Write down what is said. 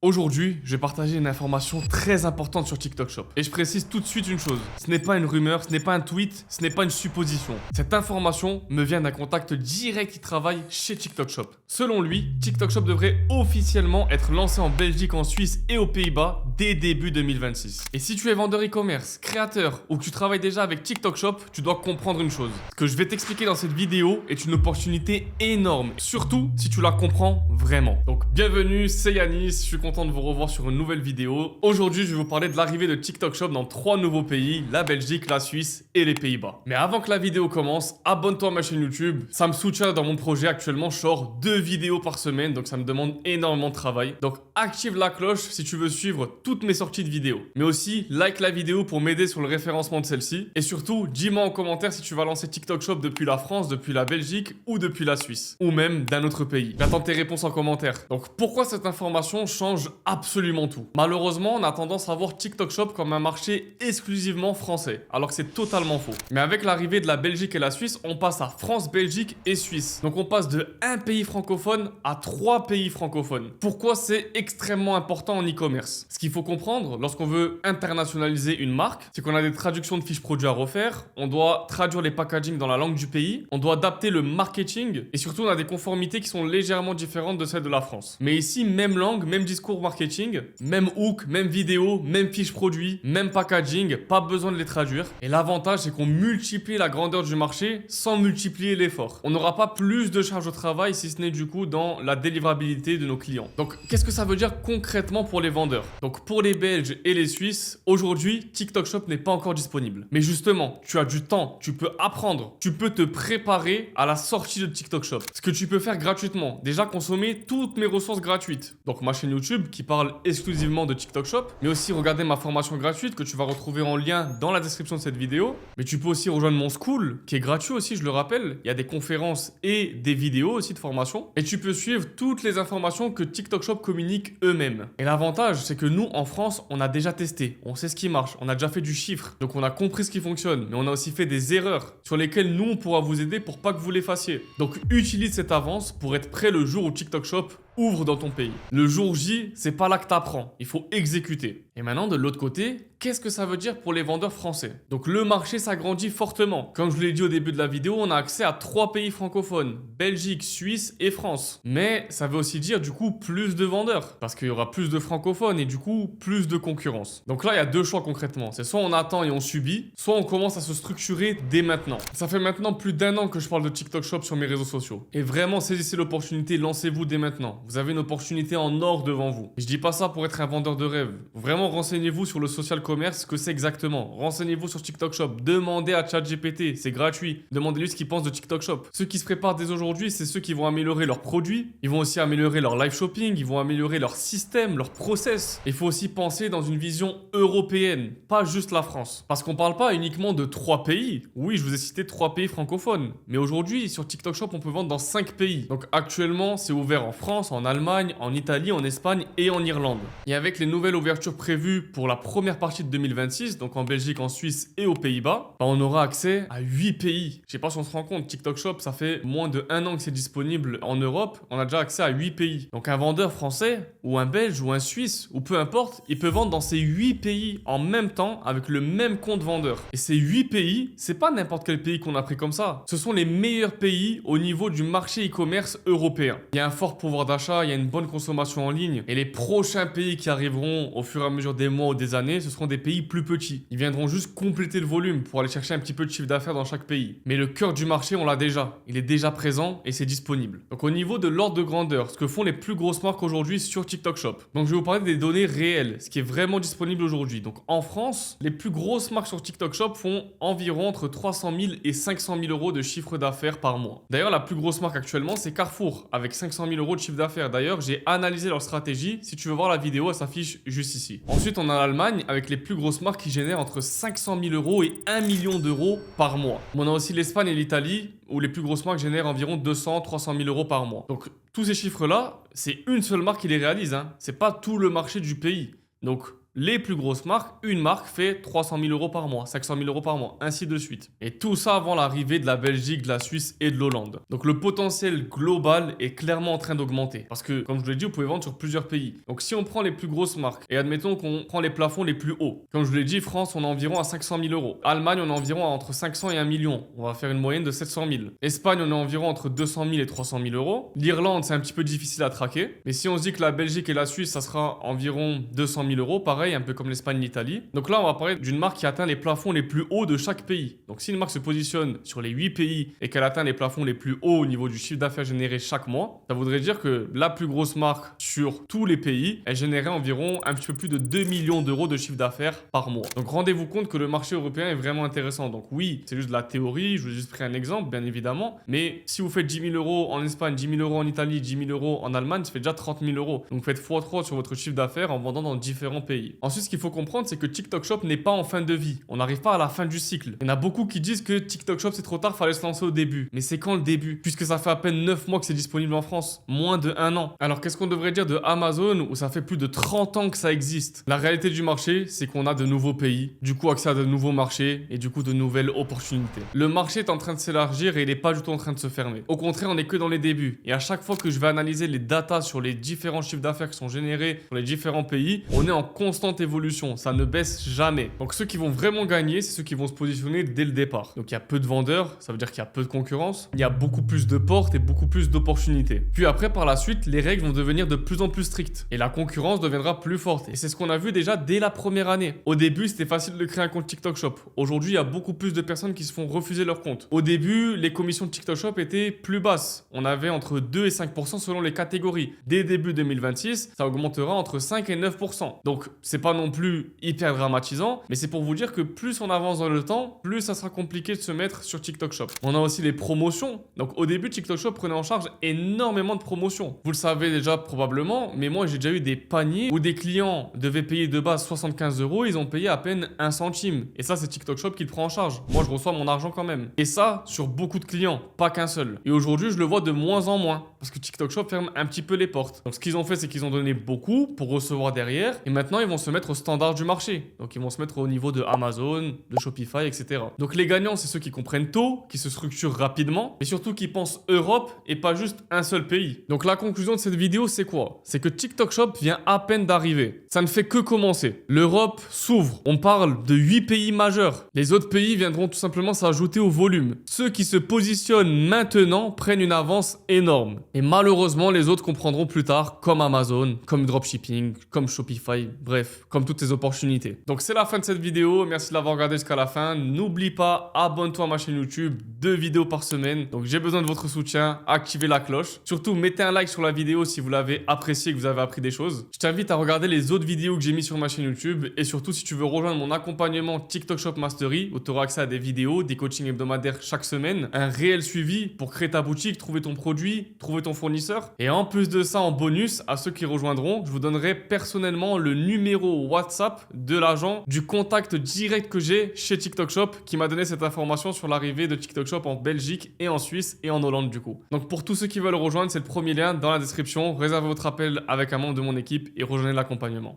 Aujourd'hui, je vais partager une information très importante sur TikTok Shop. Et je précise tout de suite une chose, ce n'est pas une rumeur, ce n'est pas un tweet, ce n'est pas une supposition. Cette information me vient d'un contact direct qui travaille chez TikTok Shop. Selon lui, TikTok Shop devrait officiellement être lancé en Belgique, en Suisse et aux Pays-Bas dès début 2026. Et si tu es vendeur e-commerce, créateur ou que tu travailles déjà avec TikTok Shop, tu dois comprendre une chose. Ce que je vais t'expliquer dans cette vidéo est une opportunité énorme, surtout si tu la comprends vraiment. Donc bienvenue, c'est Yanis, je suis content de vous revoir sur une nouvelle vidéo. Aujourd'hui, je vais vous parler de l'arrivée de TikTok Shop dans 3 nouveaux pays, la Belgique, la Suisse et les Pays-Bas. Mais avant que la vidéo commence, abonne-toi à ma chaîne YouTube. Ça me soutient dans mon projet. Actuellement, je sors 2 vidéos par semaine, donc ça me demande énormément de travail. Donc active la cloche si tu veux suivre toutes mes sorties de vidéos. Mais aussi, like la vidéo pour m'aider sur le référencement de celle-ci. Et surtout, dis-moi en commentaire si tu vas lancer TikTok Shop depuis la France, depuis la Belgique ou depuis la Suisse. Ou même d'un autre pays. J'attends tes réponses en commentaire. Donc pourquoi cette information change absolument tout? Malheureusement, on a tendance à voir TikTok Shop comme un marché exclusivement français, alors que c'est totalement faux. Mais avec l'arrivée de la Belgique et la Suisse, on passe à France, Belgique et Suisse. Donc on passe de un pays francophone à 3 pays francophones. Pourquoi c'est extrêmement important en e-commerce? Ce qu'il faut comprendre lorsqu'on veut internationaliser une marque, c'est qu'on a des traductions de fiches produits à refaire, on doit traduire les packaging dans la langue du pays, on doit adapter le marketing et surtout on a des conformités qui sont légèrement différentes de celles de la France. Mais ici, même langue, même discours marketing, même hook, même vidéo, même fiche produit, même packaging, pas besoin de les traduire. Et l'avantage, c'est qu'on multiplie la grandeur du marché sans multiplier l'effort. On n'aura pas plus de charge au travail si ce n'est du coup dans la délivrabilité de nos clients. Donc, qu'est-ce que ça veut dire concrètement pour les vendeurs? Donc, pour les Belges et les Suisses, aujourd'hui, TikTok Shop n'est pas encore disponible. Mais justement, tu as du temps, tu peux apprendre, tu peux te préparer à la sortie de TikTok Shop. Ce que tu peux faire gratuitement, déjà consommer toutes mes ressources gratuites. Donc, ma chaîne YouTube qui parle exclusivement de TikTok Shop, mais aussi regarder ma formation gratuite que tu vas retrouver en lien dans la description de cette vidéo. Mais tu peux aussi rejoindre mon school qui est gratuit aussi, je le rappelle. Il y a des conférences et des vidéos aussi de formation. Et tu peux suivre toutes les informations que TikTok Shop communique eux-mêmes. Et l'avantage, c'est que nous, en France, on a déjà testé. On sait ce qui marche. On a déjà fait du chiffre. Donc on a compris ce qui fonctionne. Mais on a aussi fait des erreurs sur lesquelles nous, on pourra vous aider pour pas que vous les fassiez. Donc utilise cette avance pour être prêt le jour où TikTok Shop ouvre dans ton pays. Le jour J, c'est pas là que t'apprends, il faut exécuter. Et maintenant, de l'autre côté, qu'est-ce que ça veut dire pour les vendeurs français? Donc le marché s'agrandit fortement. Comme je vous l'ai dit au début de la vidéo, on a accès à 3 pays francophones, Belgique, Suisse et France. Mais ça veut aussi dire du coup plus de vendeurs, parce qu'il y aura plus de francophones et du coup plus de concurrence. Donc là, il y a 2 choix concrètement. C'est soit on attend et on subit, soit on commence à se structurer dès maintenant. Ça fait maintenant plus d'1 an que je parle de TikTok Shop sur mes réseaux sociaux. Et vraiment, saisissez l'opportunité, lancez-vous dès maintenant. Vous avez une opportunité en or devant vous. Je dis pas ça pour être un vendeur de rêve. Vraiment, renseignez-vous sur le social commerce, ce que c'est exactement. Renseignez-vous sur TikTok Shop. Demandez à ChatGPT, c'est gratuit. Demandez-lui ce qu'il pense de TikTok Shop. Ceux qui se préparent dès aujourd'hui, c'est ceux qui vont améliorer leurs produits. Ils vont aussi améliorer leur live shopping. Ils vont améliorer leur système, leur process. Il faut aussi penser dans une vision européenne, pas juste la France. Parce qu'on parle pas uniquement de 3 pays. Oui, je vous ai cité 3 pays francophones. Mais aujourd'hui, sur TikTok Shop, on peut vendre dans 5 pays. Donc actuellement, c'est ouvert en France, en Allemagne, en Italie, en Espagne et en Irlande. Et avec les nouvelles ouvertures prévues pour la première partie de 2026, donc en Belgique, en Suisse et aux Pays-Bas, on aura accès à 8 pays. Je sais pas si on se rend compte, TikTok Shop, ça fait moins de 1 an que c'est disponible en Europe. On a déjà accès à 8 pays. Donc un vendeur français ou un Belge ou un Suisse ou peu importe, il peut vendre dans ces 8 pays en même temps avec le même compte vendeur. Et ces 8 pays, c'est pas n'importe quel pays qu'on a pris comme ça. Ce sont les meilleurs pays au niveau du marché e-commerce européen. Il y a un fort pouvoir d'achat, il y a une bonne consommation en ligne. Et les prochains pays qui arriveront au fur et à mesure des mois ou des années, ce seront des pays plus petits. Ils viendront juste compléter le volume pour aller chercher un petit peu de chiffre d'affaires dans chaque pays. Mais le cœur du marché, on l'a déjà. Il est déjà présent et c'est disponible. Donc au niveau de l'ordre de grandeur, ce que font les plus grosses marques aujourd'hui sur TikTok Shop. Donc je vais vous parler des données réelles, ce qui est vraiment disponible aujourd'hui. Donc en France, les plus grosses marques sur TikTok Shop font environ entre 300 000 et 500 000 euros de chiffre d'affaires par mois. D'ailleurs, la plus grosse marque actuellement, c'est Carrefour, avec 500 000 euros de chiffre d'affaires. D'ailleurs, j'ai analysé leur stratégie. Si tu veux voir la vidéo, elle s'affiche juste ici. Ensuite, on a l'Allemagne avec les plus grosses marques qui génèrent entre 500 000 euros et 1 million d'euros par mois. On a aussi l'Espagne et l'Italie où les plus grosses marques génèrent environ 200-300 000 euros par mois. Donc, tous ces chiffres-là, c'est une seule marque qui les réalise. C'est pas tout le marché du pays. Donc, les plus grosses marques, une marque fait 300 000 euros par mois, 500 000 euros par mois, ainsi de suite. Et tout ça avant l'arrivée de la Belgique, de la Suisse et de l'Hollande. Donc le potentiel global est clairement en train d'augmenter. Parce que, comme je vous l'ai dit, vous pouvez vendre sur plusieurs pays. Donc si on prend les plus grosses marques, et admettons qu'on prend les plafonds les plus hauts. Comme je vous l'ai dit, France, on est environ à 500 000 euros. Allemagne, on est environ à entre 500 et 1 million. On va faire une moyenne de 700 000. Espagne, on est environ entre 200 000 et 300 000 euros. L'Irlande, c'est un petit peu difficile à traquer. Mais si on se dit que la Belgique et la Suisse, ça sera environ 200 000 euros, pareil, un peu comme l'Espagne et l'Italie. Donc là, on va parler d'une marque qui atteint les plafonds les plus hauts de chaque pays. Donc si une marque se positionne sur les 8 pays et qu'elle atteint les plafonds les plus hauts au niveau du chiffre d'affaires généré chaque mois, ça voudrait dire que la plus grosse marque sur tous les pays, elle générait environ un petit peu plus de 2 millions d'euros de chiffre d'affaires par mois. Donc rendez-vous compte que le marché européen est vraiment intéressant. Donc oui, c'est juste de la théorie, je vous ai juste pris un exemple, bien évidemment. Mais si vous faites 10 000 euros en Espagne, 10 000 euros en Italie, 10 000 euros en Allemagne, ça fait déjà 30 000 euros. Donc faites x3 sur votre chiffre d'affaires en vendant dans différents pays. Ensuite, ce qu'il faut comprendre, c'est que TikTok Shop n'est pas en fin de vie. On n'arrive pas à la fin du cycle. Il y en a beaucoup qui disent que TikTok Shop c'est trop tard, fallait se lancer au début. Mais c'est quand le début? Puisque ça fait à peine 9 mois que c'est disponible en France. Moins de 1 an. Alors qu'est-ce qu'on devrait dire de Amazon où ça fait plus de 30 ans que ça existe? La réalité du marché, c'est qu'on a de nouveaux pays, du coup accès à de nouveaux marchés et du coup de nouvelles opportunités. Le marché est en train de s'élargir et il n'est pas du tout en train de se fermer. Au contraire, on n'est que dans les débuts. Et à chaque fois que je vais analyser les datas sur les différents chiffres d'affaires qui sont générés sur les différents pays, on est en constante évolution. Ça ne baisse jamais. Donc ceux qui vont vraiment gagner, c'est ceux qui vont se positionner dès le départ. Donc il y a peu de vendeurs, ça veut dire qu'il y a peu de concurrence. Il y a beaucoup plus de portes et beaucoup plus d'opportunités. Puis après, par la suite, les règles vont devenir de plus en plus strictes. Et la concurrence deviendra plus forte. Et c'est ce qu'on a vu déjà dès la première année. Au début, c'était facile de créer un compte TikTok Shop. Aujourd'hui, il y a beaucoup plus de personnes qui se font refuser leur compte. Au début, les commissions de TikTok Shop étaient plus basses. On avait entre 2 et 5% selon les catégories. Dès début 2026, ça augmentera entre 5 et 9%. Donc, c'est pas non plus hyper dramatisant, mais c'est pour vous dire que plus on avance dans le temps, plus ça sera compliqué de se mettre sur TikTok Shop. On a aussi les promotions. Donc, au début, TikTok Shop prenait en charge énormément de promotions. Vous le savez déjà probablement, mais moi, j'ai déjà eu des paniers où des clients devaient payer de base 75 euros, ils ont payé à peine 1 centime. Et ça, c'est TikTok Shop qui le prend en charge. Moi, je reçois mon argent quand même. Et ça, sur beaucoup de clients, pas qu'un seul. Et aujourd'hui, je le vois de moins en moins parce que TikTok Shop ferme un petit peu les portes. Donc, ce qu'ils ont fait, c'est qu'ils ont donné beaucoup pour recevoir derrière. Et maintenant, ils vont se mettre au standard du marché. Donc, ils vont se mettre au niveau de Amazon, de Shopify, etc. Donc, les gagnants, c'est ceux qui comprennent tôt, qui se structurent rapidement, et surtout qui pensent Europe et pas juste un seul pays. Donc, la conclusion de cette vidéo, c'est quoi? C'est que TikTok Shop vient à peine d'arriver. Ça ne fait que commencer. L'Europe s'ouvre. On parle de 8 pays majeurs. Les autres pays viendront tout simplement s'ajouter au volume. Ceux qui se positionnent maintenant prennent une avance énorme. Et malheureusement, les autres comprendront plus tard, comme Amazon, comme dropshipping, comme Shopify, bref, comme toutes ces opportunités. Donc c'est la fin de cette vidéo. Merci de l'avoir regardé jusqu'à la fin. N'oublie pas, abonne-toi à ma chaîne YouTube, 2 vidéos par semaine. Donc j'ai besoin de votre soutien. Activez la cloche. Surtout, mettez un like sur la vidéo si vous l'avez apprécié et que vous avez appris des choses. Je t'invite à regarder les autres vidéos que j'ai mis sur ma chaîne YouTube. Et surtout, si tu veux rejoindre mon accompagnement TikTok Shop Mastery, où tu auras accès à des vidéos, des coachings hebdomadaires chaque semaine, un réel suivi pour créer ta boutique, trouver ton produit, trouver ton fournisseur. Et en plus de ça, en bonus, à ceux qui rejoindront, je vous donnerai personnellement le numéro WhatsApp de l'agent du contact direct que j'ai chez TikTok Shop qui m'a donné cette information sur l'arrivée de TikTok Shop en Belgique et en Suisse et en Hollande du coup. Donc pour tous ceux qui veulent rejoindre, c'est le premier lien dans la description. Réservez votre appel avec un membre de mon équipe et rejoignez l'accompagnement.